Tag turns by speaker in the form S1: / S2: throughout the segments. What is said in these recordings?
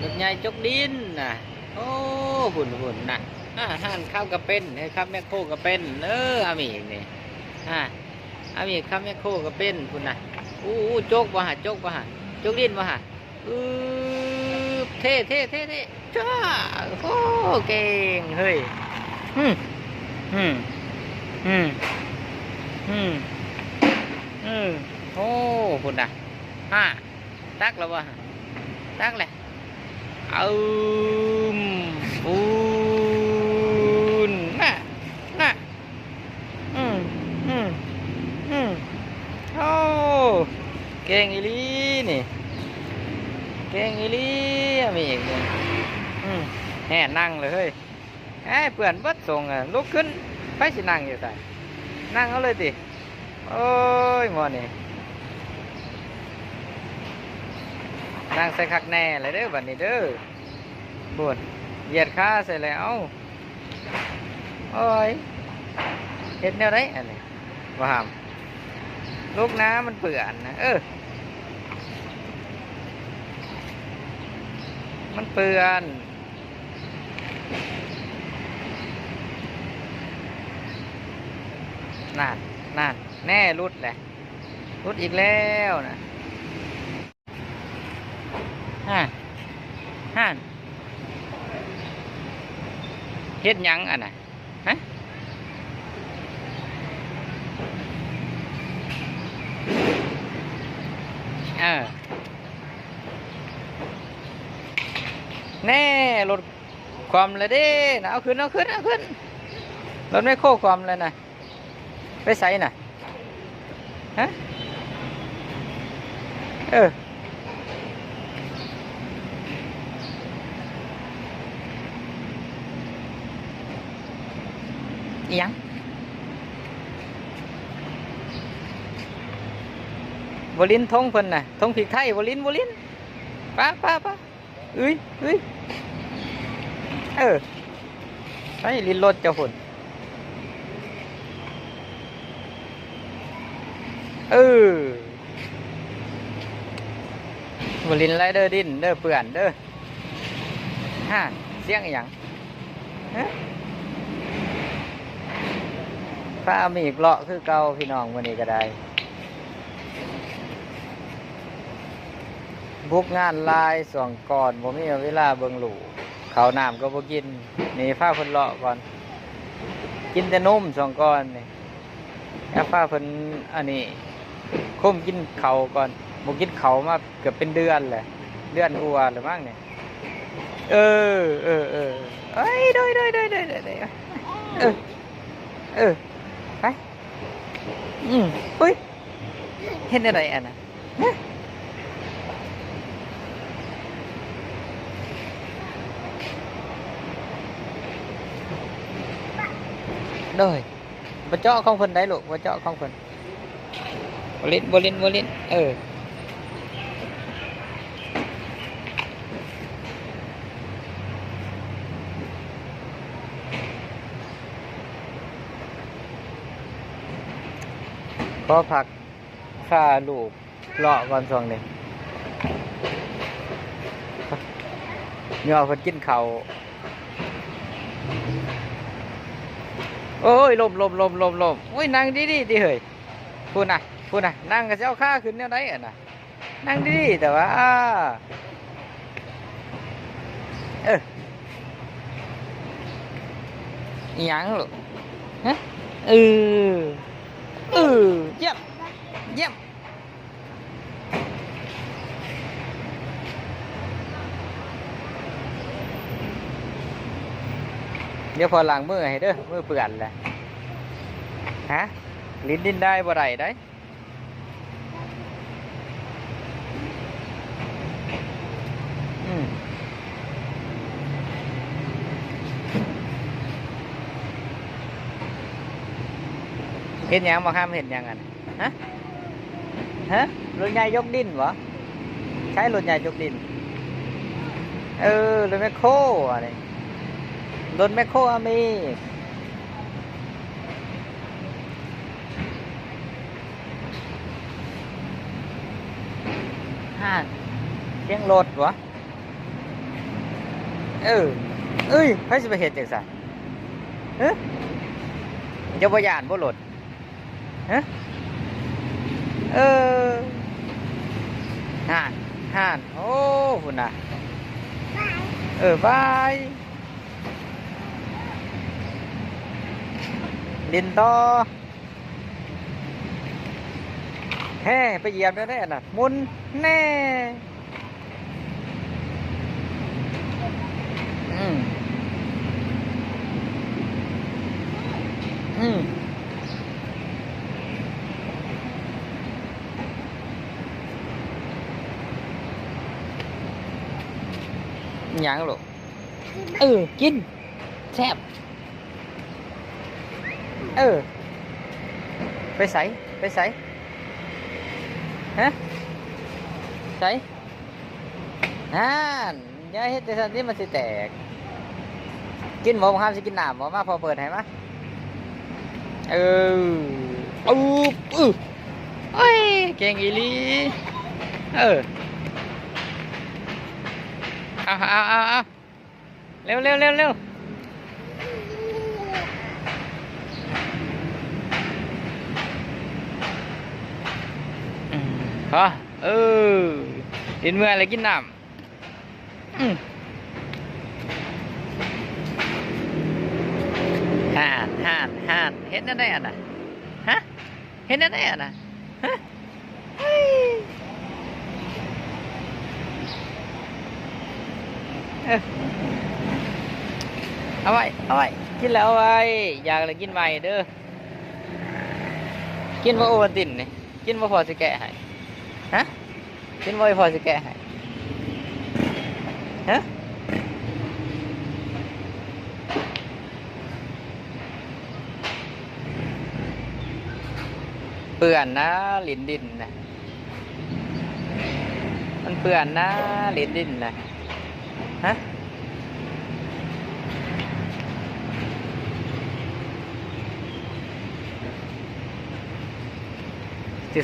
S1: รถใหญ่จกดินน่ะโอ้หุ่นน่ะห่านข้าวกระเป็นให้ข้าวแม่โคกระเป็นอามีนี่อามีข้าวแม่โคกระเป็นคุณน่ะโจกบ่ฮะโจกบ่ฮะจกดินบ่ฮะเท่จ้าโอ้เก่งเฮ้ยอืมอืมอืมอืมโอ้คุณน่ะตักแล้วบ่ฮะตักเลยปูนน่ะอืมโอ้เก่งอีลีนี่เก่งอีลีมีอีกคนแห่นั่งเลยเฮ้ยเปื่อนเบิดส่งลุกขึ้นไปสินั่งอยู่ใส่นั่งเอาเลยดิโอ้ยหมอนี่นั่งใส่คักแน่เลยเด้อบัดนี้เด้อปวดเหยียดขาใส่แล้วโอ้ยเห็นแนวไหนอันนี้ว่าหามลูกน้ำมันเปื่อนนะมันเปื่อนนั่นแน่รุดแหละรุดอีกแล้วนะห่านเฮ็ดยังอันน่ะฮะแน่ลดความเลยเด้นะเอาขึ้นรถไม่โค้ความเลยนะไปใส่น่ะฮะยังบลินทงเพิ่นน่ะทงผีไทยบลินป้าไปลินรถเจ้าหุ่นบลินไรเด้อดินเด้อเปื่อนเด้อเสียงอย่างฟ้ามีอีกเลาะคือเก่าพี่น้องวันนี้ก็ได้บุกงานลายส่วงก่อนผมมีเวลาเบิ่งหลูเขาน้ำก็บ่กินนี่ฟ้าเพิ่นเลาะก่อนกินแต่นมส่วงก่อนนี่แล้วฟ้าเพิ่นอันนี้คุ้มกินเขาก่อนบ่กินเขามาเกือบเป็นเดือนแหละเดือนกว่าหรือมั้งเนี่ยเอ้ยโดยไปไปเฮ้ยเห็นอะไรอันน่ะโดยบ่เจาะของเพิ่นได้ลูกบ่เจาะของเพิ่นบ่ลิ้นขอผักค่าลูกเลาะก่อนช่วงนี้ย่อเพิ่นกินข้าวโอ้ยลมโอ้ยนั่งดีดิเฮ้ยพูดนะนั่งกับเจ้าข้าขึ้นแนวไหนอ่ะนะนั่งดีแต่ว่ายังลูกฮะเยี่ยมเดี๋ยวพอล้างมือให้เด้อมือเปื่อนแหละฮะลิ้นดินได้บ่ได้ได้เห็นยังบ่ข้ามเห็นยังไงฮะรถใหญ่ยกดินวะใช้รถใหญ่ยกดินรถแมคโครอะไรรถแมคโครมีเสียงรถวะ เออเอ้ยใครสิไปเฮ็ดจังซั่นฮะจะบ่ย่านบ่หลดฮะเออห่านโอ้พุ่นน่ะบายดินต่อแฮ่ไปเหยียบได้น่ะมุนแน่อืมอืมหยังลูกกินแซ่บไปใส่ไปใส่ฮะใส่อย่าเฮ็ดแต่สันนี้มันสิแตกกินหมูห้ามสิกินน้ำหมูมาพอเปิดให้มาเออโอ้ยเก่งอีหลีเอาเร็วพอกินเมื่อไรกินน้ำห่านเห็นนั่นได้อ่ะนะฮะเห็นนั่นได้อ่ะนะฮะเอาไว้กินแล้วเอาไว้อยากเลยกินใหม่เด้อกินว่าโอวัลตินนี่กินว่าพอสิแกะให้ฮะกินว่าพอสิแกะให้ฮะเปื่อนนะลิ้นดินนะมันเปื่อนนะลิ้นดินนะฮะ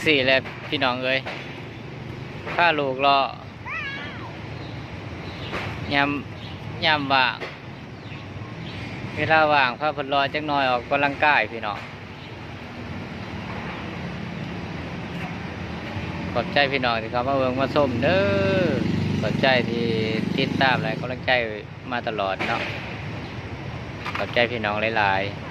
S1: สี่เลยพี่น้องเอ้ยข้าลูกรอยำว่างเวลาว่างพาเพิ่นรอจักหน่อยออกกำลังกายพี่น้องขอบใจพี่น้องที่เขามาเบิ่งมาส้มเด้อขอบใจที่ติดตามและกำลังใจมาตลอดเนาะขอบใจพี่น้องหลายๆ